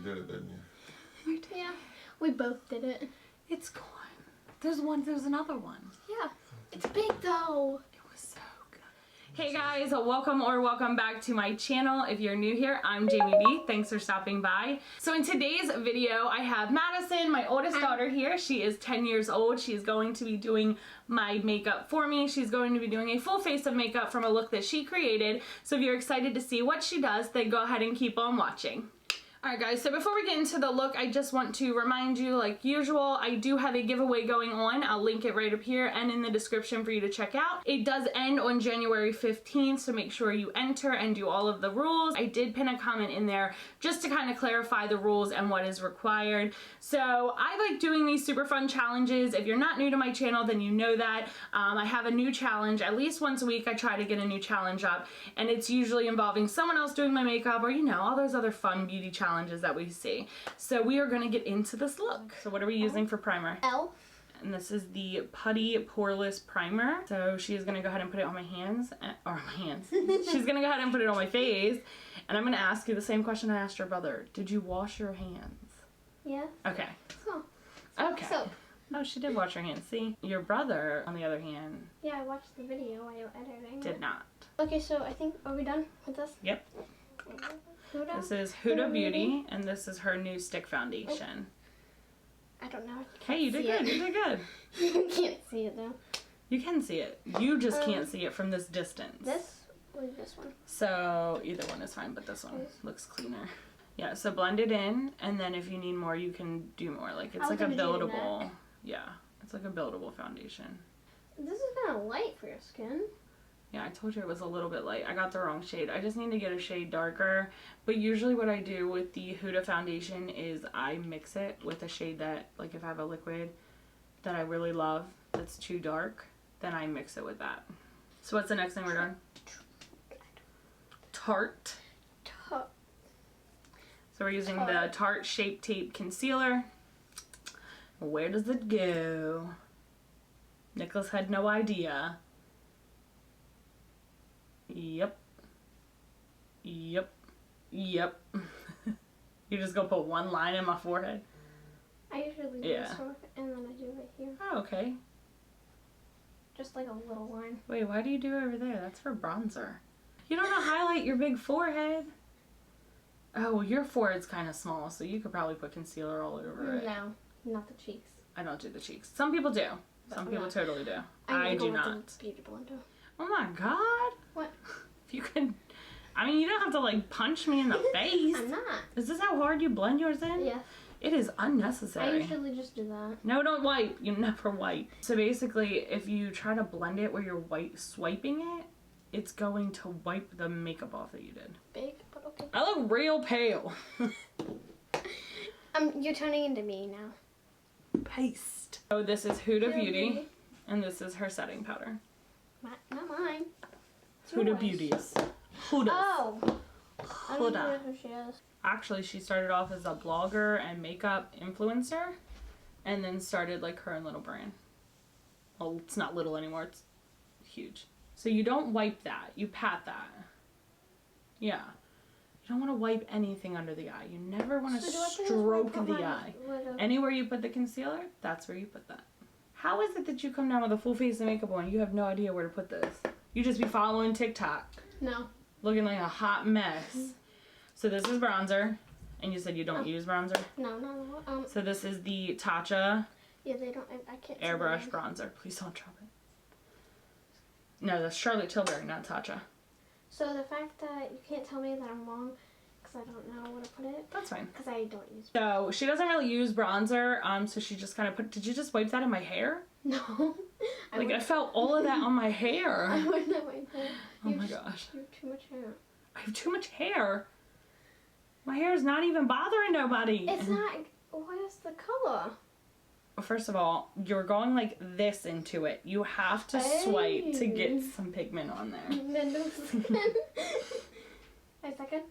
did it, didn't you? Yeah, we both did it. It's gone. There's another one. Yeah, it's big though. It was so good. Hey guys, welcome back to my channel. If you're new here, I'm Jamie B. Thanks for stopping by. So in today's video, I have Madison, my oldest daughter here. She is 10 years old. She's going to be doing my makeup for me. She's going to be doing a full face of makeup from a look that she created. So if you're excited to see what she does, then go ahead and keep on watching. Alright guys, so before we get into the look, I just want to remind you, like usual, I do have a giveaway going on. I'll link it right up here and in the description for you to check out. It does end on January 15th, so make sure you enter and do all of the rules. I did pin a comment in there just to kind of clarify the rules and what is required. So I like doing these super fun challenges. If you're not new to my channel, then you know that. I have a new challenge. At least once a week I try to get a new challenge up, and it's usually involving someone else doing my makeup or, you know, all those other fun beauty challenges that we see. So we are going to get into this look. So what are we using for primer? Elf. And this is the Putty Poreless Primer. So she is going to go ahead and put it on my hands, or my hands. She's going to go ahead and put it on my face. And I'm going to ask you the same question I asked your brother. Did you wash your hands? Yeah. Okay. Oh. Okay. So. Oh, she did wash her hands. See? Your brother, on the other hand, Yeah, I watched the video while you were editing. did not. Okay, so I think, are we done with this? Yep. Huda? This is Huda Beauty, and this is her new stick foundation. I don't know. Hey, you did good. You did good. You can't see it though. You can see it. You just can't see it from this distance. This or this one? So either one is fine, but this one looks cleaner. Yeah, so blend it in, and then if you need more, you can do more. Like it's like a buildable. Yeah, it's like a buildable foundation. This is kind of light for your skin. Yeah, I told you it was a little bit light. I got the wrong shade. I just need to get a shade darker. But usually what I do with the Huda foundation is I mix it with a shade that, like if I have a liquid that I really love that's too dark, then I mix it with that. So what's the next thing we're doing? Tarte. So we're using the Tarte Shape Tape Concealer. Where does it go? Nicholas had no idea. Yep. Yep. Yep. You just go put one line in my forehead? I usually do this one, and then I do right here. Oh, okay. Just like a little line. Wait, why do you do over there? That's for bronzer. You don't know how to highlight your big forehead. Oh, well, your forehead's kind of small, so you could probably put concealer all over it. No, not the cheeks. I don't do the cheeks. Some people do. Some people totally do. I do not. Beauty blender. Oh my god. What? If you could, I mean, you don't have to like punch me in the face. I'm not. Is this how hard you blend yours in? Yeah. It is unnecessary. I usually just do that. No, don't wipe. You never wipe. So basically, if you try to blend it where you're swiping it, it's going to wipe the makeup off that you did. Big, but okay. I look real pale. You're turning into me now. Paste. So this is Huda Beauty, and this is her setting powder. Not mine. Huda Beauties. Huda. Oh. I don't know Huda. who she is. Actually, she started off as a blogger and makeup influencer, and then started like her own little brand. Well, it's not little anymore, it's huge. So you don't wipe that, you pat that. Yeah. You don't want to wipe anything under the eye. You never want to stroke the eye. Anywhere you put the concealer, that's where you put that. How is it that you come down with a full face of makeup on? You have no idea where to put this. You just be following TikTok. No. Looking like a hot mess. So this is bronzer. And you said you don't use bronzer? No. So this is the Tatcha Yeah, they don't. I can't. Airbrush bronzer. Please don't drop it. No, that's Charlotte Tilbury, not Tatcha. So the fact that you can't tell me that I'm wrong because I don't know where to put it. That's fine. Because I don't use. So she doesn't really use bronzer. So she just kind of put. Did you just wipe that in my hair? No. I felt all of that on my hair. I wouldn't have my hair. Oh my gosh. You have too much hair. I have too much hair. My hair is not even bothering nobody. It's not. What is the color? First of all, you're going like this into it. You have to swipe to get some pigment on there. A second.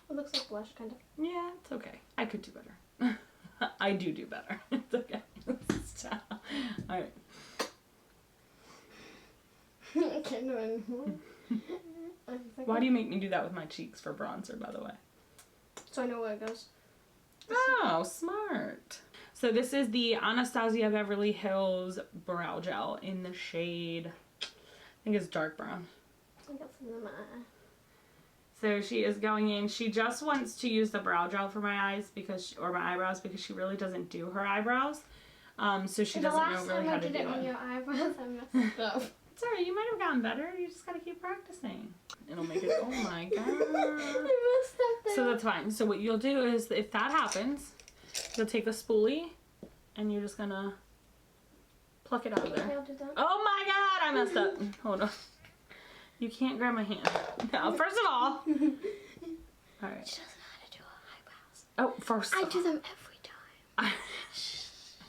It looks like blush, kind of. Yeah, it's okay. I could do better. I do better. It's okay. Alright. I can't do it anymore. Why do you make me do that with my cheeks for bronzer, by the way? so I know where it goes. Oh, smart. So this is the Anastasia Beverly Hills Brow Gel in the shade, I think it's dark brown. I got some in my eye. So she is going in. She just wants to use the brow gel for my eyes or my eyebrows because she really doesn't do her eyebrows. So she doesn't know really how to do it. The last time I did it on your eyebrows, I messed up. It's alright. You might have gotten better. You just gotta keep practicing. It'll make it. Oh my god. I messed up there. So that's fine. So what you'll do is, if that happens, you'll take the spoolie and you're just gonna pluck it out of there. Oh my god! I messed up. Hold on. You can't grab my hand. No, first of all. Alright. She doesn't know how to do her eyebrows. Oh, first I do them every time.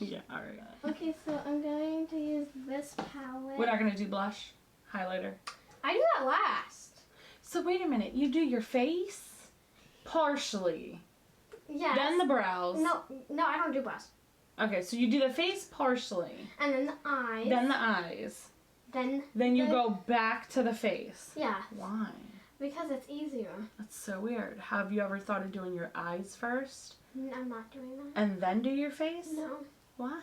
Yeah, alright. Okay, so I'm going to use this palette. We're not gonna do blush, highlighter. I do that last. So wait a minute, you do your face partially. Yes. Then the brows. No, I don't do brows. Okay, so you do the face partially. And then the eyes. Then the eyes. Then you go back to the face. Yeah. Why? Because it's easier. That's so weird. Have you ever thought of doing your eyes first? I'm not doing that. And then do your face? No. Why?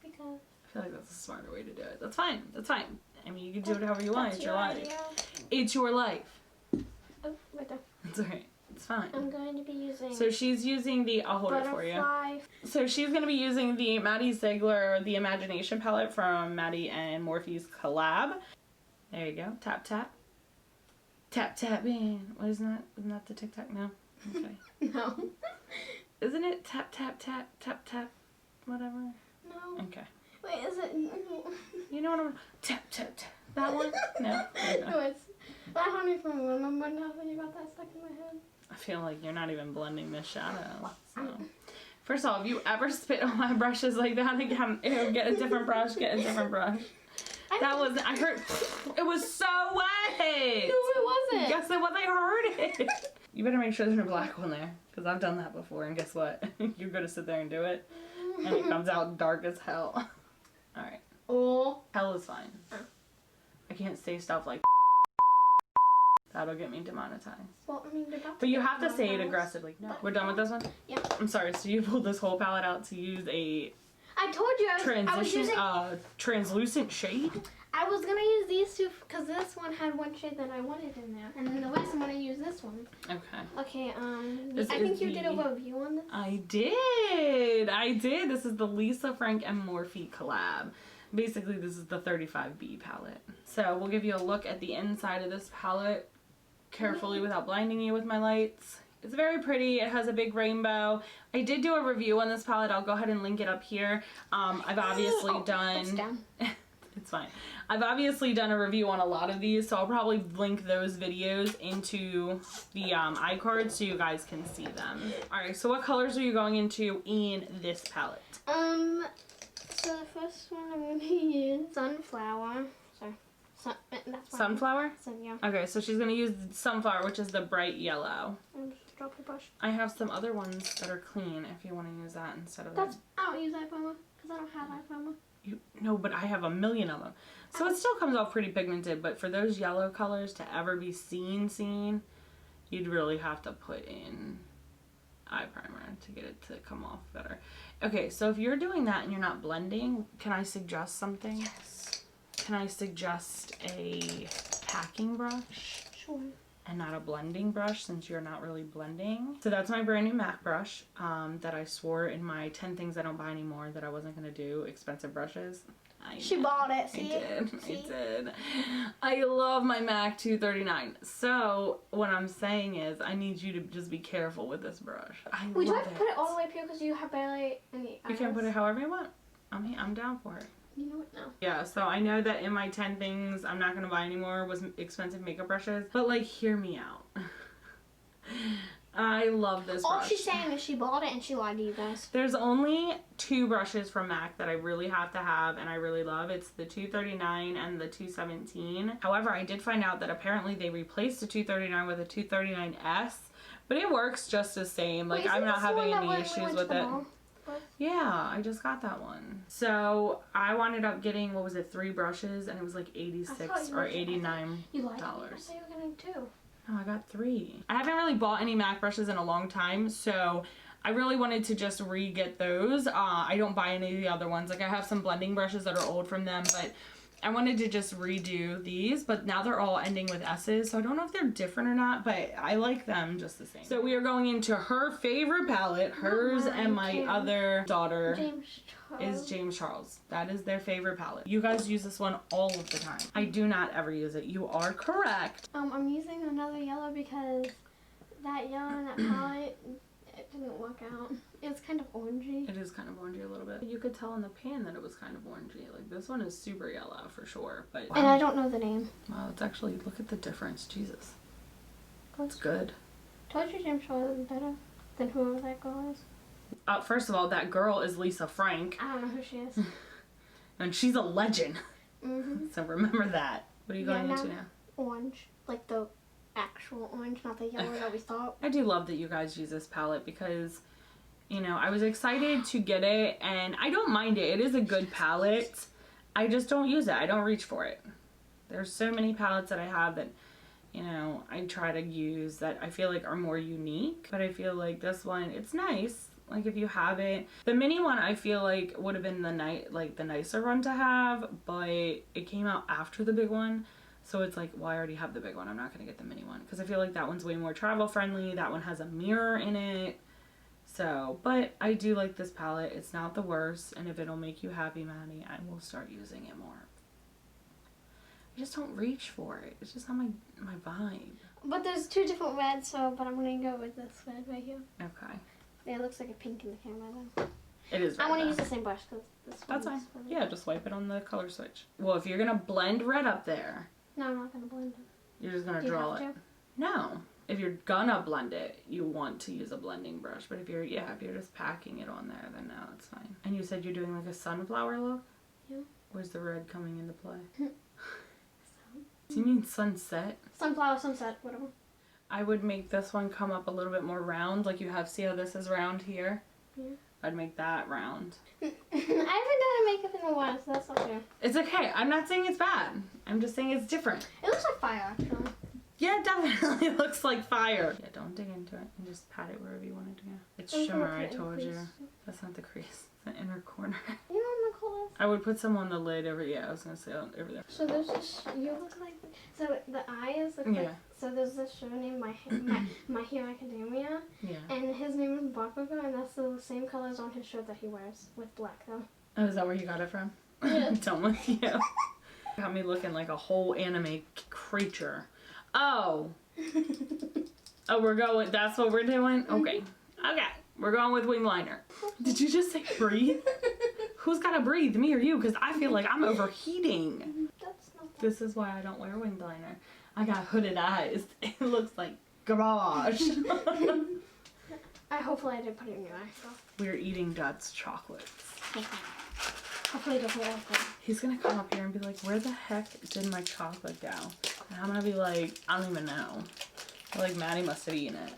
Because I feel like that's a smarter way to do it. That's fine. That's fine. I mean, you can do it however you want. It's your life. Idea. It's your life. Oh, right there. It's alright. It's fine. I'm going to be using. So she's using the. I'll hold it for you. So she's going to be using the Maddie Ziegler The Imagination palette from Maddie and Morphe's collab. There you go. Tap tap. Tap tap in. What isn't that? Isn't that the TikTok? No. Okay. No. Isn't it tap tap tap tap tap? Whatever. No. Okay. Wait, is it? You know what I'm. Tap tap tap. That one? No. No, it's. I don't even remember nothing about that stuck in my head. I feel like you're not even blending this shadow. So. First of all, if you ever spit on my brushes like that again, get a different brush, get a different brush. That was, I heard, it was so wet. No, it wasn't. Yes, it was, I heard it. You better make sure there's no black one there, because I've done that before, and guess what? You're going to sit there and do it, and it comes out dark as hell. Alright. Oh. Hell is fine. I can't say stuff like that'll get me demonetized. Well, I mean, but you have to say it aggressively. No. We're done with this one? Yeah. I'm sorry, so you pulled this whole palette out to use a I told you I was using translucent shade? I was gonna use these two because this one had one shade that I wanted in there, and then the rest I'm gonna use this one. Okay. Okay. I think you did a review on this. I did. This is the Lisa Frank and Morphe collab. Basically, this is the 35B palette. So we'll give you a look at the inside of this palette carefully without blinding you with my lights. It's very pretty. It has a big rainbow. I did do a review on this palette. I'll go ahead and link it up here. I've obviously done... It's fine. I've obviously done a review on a lot of these, so I'll probably link those videos into the iCard so you guys can see them. Alright, so what colors are you going into in this palette? So the first one I'm going to use Sunflower. Sorry. That's Sunflower? Yeah. Okay, so she's going to use Sunflower, which is the bright yellow. Just drop the brush. I have some other ones that are clean if you want to use that instead of that. I don't use eye primer because I don't have eye primer. No, but I have a million of them. So it still comes off pretty pigmented, but for those yellow colors to ever be seen, you'd really have to put in eye primer to get it to come off better. Okay, so if you're doing that and you're not blending, can I suggest something? Yes. Can I suggest a packing brush? Sure. And not a blending brush since you're not really blending. So that's my brand new MAC brush that I swore in my 10 things I don't buy anymore that I wasn't going to do, expensive brushes. She bought it, see? I did. I love my MAC 239. So what I'm saying is I need you to just be careful with this brush. Would you have to put it all the way up here because you have barely any eyes? You can put it however you want. I'm down for it. You know what? No. Yeah, so I know that in my 10 things I'm not going to buy anymore was expensive makeup brushes, but like, hear me out. I love this brush. All she's saying is she bought it and she lied to you guys. There's only 2 brushes from MAC that I really have to have and I really love. It's the 239 and the 217. However, I did find out that apparently they replaced the 239 with a 239S, but it works just the same. Like, I'm not having any issues with it. Yeah, I just got that one. So I wound up getting, what was it, 3 brushes, and it was like $86 or $89. You lied to me. I thought you were getting 2. Oh, I got 3. I haven't really bought any MAC brushes in a long time, so I really wanted to just re-get those. I don't buy any of the other ones. Like, I have some blending brushes that are old from them, but I wanted to just redo these, but now they're all ending with S's, so I don't know if they're different or not, but I like them just the same. So we are going into her favorite palette. Hers and my other daughter is James Charles. That is their favorite palette. You guys use this one all of the time. I do not ever use it. You are correct. I'm using another yellow because that yellow in that palette, it didn't work out. It's kind of orangey. It is kind of orangey a little bit. You could tell in the pan that it was kind of orangey. Like, this one is super yellow for sure, but... And I don't know the name. Wow, it's actually, look at the difference. Jesus. That's good. Told you James Charles is better than whoever that girl is. First of all, that girl is Lisa Frank. I don't know who she is. And she's a legend. Mm-hmm. So remember that. What are you going into now? Orange. Like the actual orange, not the yellow that we thought. I do love that you guys use this palette because, you know, I was excited to get it and I don't mind it. It is a good palette. I just don't use it. I don't reach for it. There's so many palettes that I have that, you know, I try to use that I feel like are more unique. But I feel like this one, it's nice. Like, if you have it. The mini one I feel like would have been the nicer one to have, but it came out after the big one. So it's like, well, I already have the big one. I'm not going to get the mini one because I feel like that one's way more travel friendly. That one has a mirror in it. So, but I do like this palette. It's not the worst. And if it'll make you happy, Maddie, I will start using it more. I just don't reach for it. It's just not my vibe. But there's 2 different reds, so, but I'm going to go with this red right here. Okay. Yeah, it looks like a pink in the camera though. It is red. I want to use the same brush because this one. That's fine. Yeah, just wipe it on the color switch. Well, if you're going to blend red up there. No, I'm not going to blend it. You're just going to draw it. No. If you're gonna blend it, you want to use a blending brush. But if you're just packing it on there, then no, it's fine. And you said you're doing like a sunflower look? Yeah. Where's the red coming into play? Do you mean sunset? Sunflower, sunset, whatever. I would make this one come up a little bit more round. Like you have, see how this is round here? Yeah. I'd make that round. I haven't done a makeup in a while, so that's okay. It's okay. I'm not saying it's bad. I'm just saying it's different. It looks like fire, actually. Yeah, it definitely looks like fire. Yeah, don't dig into it and just pat it wherever you want it to go. It's shimmer, I told you. That's not the crease. It's the inner corner. You know what I'm gonna call this? I would put some on the lid over, yeah, I was gonna say over there. So there's this, you look like, so the eyes look like, so there's this show named My Hero Academia. Yeah. And his name is Bakugo, and that's the same colors on his shirt that he wears, with black though. Oh, is that where you got it from? Yeah. Done with you. Got me looking like a whole anime creature. Oh. Oh, we're going, that's what we're doing? Okay. Okay. We're going with wing liner. Did you just say breathe? Who's gotta breathe, me or you? Because I feel like I'm overheating. That's not This is why I don't wear wing liner. I got hooded eyes. It looks like garage. Hopefully I didn't put it in your eye. So. We're eating Dutch chocolates. Okay. Hopefully it doesn't work. He's gonna come up here and be like, where the heck did my chocolate go? And I'm gonna be like, I don't even know. Like, Maddie must have eaten it.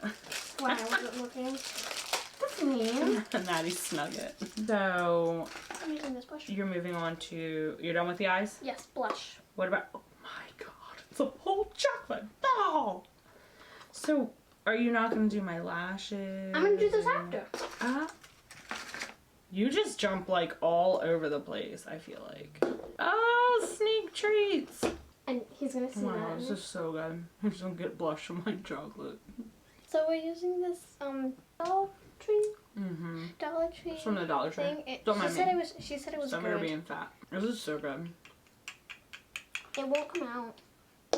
Why I wasn't looking? That's mean. And Maddie snug it. So, I'm using this brush. you're moving on to, you're done with the eyes? Yes, blush. What about, oh my god, it's a whole chocolate doll! So, are you not gonna do my lashes? I'm gonna do this after. You just jump like all over the place, I feel like. Oh, sneak treats! And he's gonna see Wow, that. this is so good. I'm just gonna get blush from my chocolate. So we're using this Dollar Tree. Mm-hmm. Dollar Tree. It's from the Dollar Tree. Thing. Don't mind me. She said it was Stop good. being fat. This is so good. It won't come out.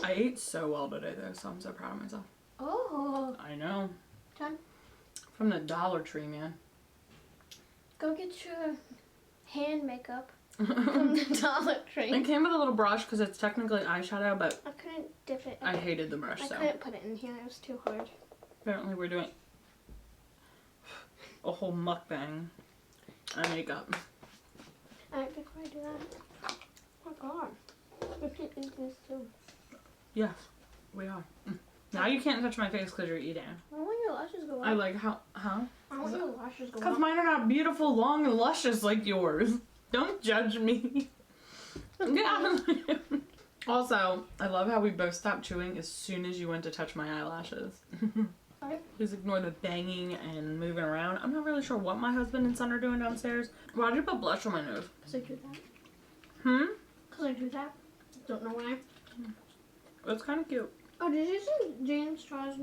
I ate so well today though, so I'm so proud of myself. Oh. I know. Done. From the Dollar Tree, man. Go get your hand makeup from the Dollar Tree. It came with a little brush because it's technically eyeshadow, but I couldn't dip it. I hated the brush, I so. couldn't put it in here. It was too hard. Apparently we're doing a whole mukbang on makeup. Alright, before I do that. Oh my god. We can eat this too. Yes, we are. Now you can't touch my face because you're eating. I want your lashes go up. I like how, huh? I want your lashes go Because up. mine are not beautiful, long, and luscious like yours. Don't judge me. Get out of here. Also, I love how we both stopped chewing as soon as you went to touch my eyelashes. Please ignore the banging and moving around. I'm not really sure what my husband and son are doing downstairs. Why did you put blush on my nose? Because I do that. Because I do that. Don't know why. It's kind of cute. Oh, did you see James Straw's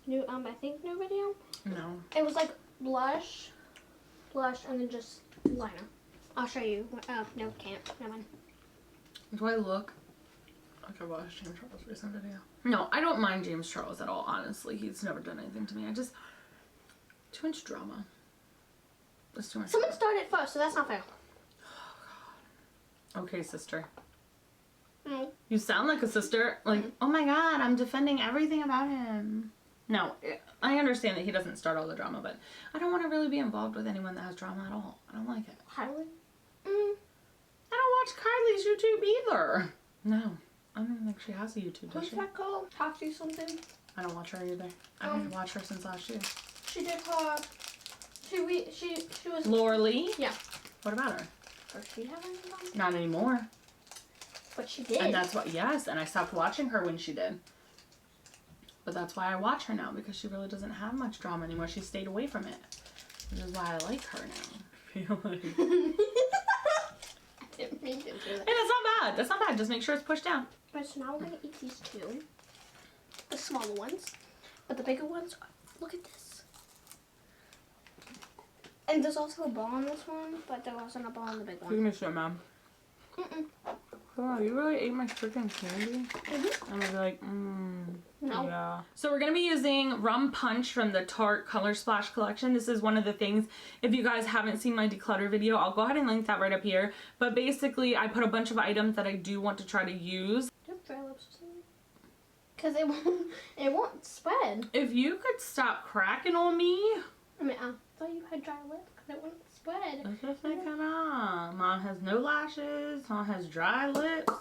new I think new video? No. It was like blush, and then just liner. I'll show you. No, can't. Never mind. Do I look like I watched James Charles' recent video? No, I don't mind James Charles at all, honestly. He's never done anything to me. Too much drama. That's too much. Someone started first, so that's not fair. Oh, God. Okay, sister. No. You sound like a sister. Like, oh my God, I'm defending everything about him. No, I understand that he doesn't start all the drama, but I don't want to really be involved with anyone that has drama at all. I don't like it. Kylie? I don't watch Kylie's YouTube either. No, I don't think she has a YouTube, does Who's she? that called? Toxic something? I don't watch her either. I haven't watched her since last year. She did her... She was... Laura Lee? Yeah. What about her? Does she have anything on? Not anymore. But she did. And that's what, yes, and I stopped watching her when she did. But that's why I watch her now, because she really doesn't have much drama anymore. She stayed away from it. Which is why I like her now. I feel like... I didn't mean to do that. Hey, that's not bad. That's not bad. Just make sure it's pushed down. Right, so now we're going to eat these two. The smaller ones. But the bigger ones, look at this. And there's also a ball in this one, but there wasn't a ball in the big one. Give me some, Mom. Oh, you really ate my freaking candy? I'm gonna be like, No. Yeah. So we're gonna be using Rum Punch from the Tarte Color Splash collection. This is one of the things, if you guys haven't seen my declutter video, I'll go ahead and link that right up here. But basically, I put a bunch of items that I do want to try to use. Do you have dry lips or something? Because it won't spread. If you could stop cracking on me. I mean, I thought you had dry lips because it won't spread. That's just like, come on. Mom has no lashes. Mom has dry lips.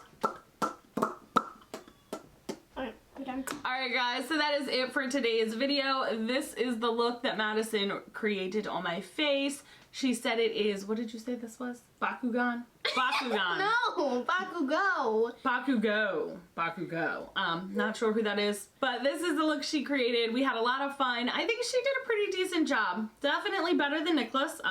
Alright guys, so that is it for today's video. This is the look that Madison created on my face. She said it is, what did you say this was? Bakugan? Bakugan. No, Bakugo. Bakugo. Bakugo. Not sure who that is, but this is the look she created. We had a lot of fun. I think she did a pretty decent job. Definitely better than Nicholas.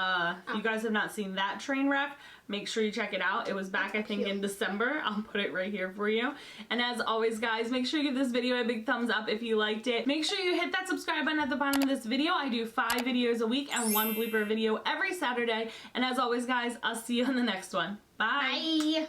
If you guys have not seen that train wreck, make sure you check it out. It was back, I think, in December. I'll put it right here for you. And as always, guys, make sure you give this video a big thumbs up if you liked it. Make sure you hit that subscribe button at the bottom of this video. I do 5 videos a week and 1 blooper video every Saturday. And as always, guys, I'll see you in the next one. Bye. Bye.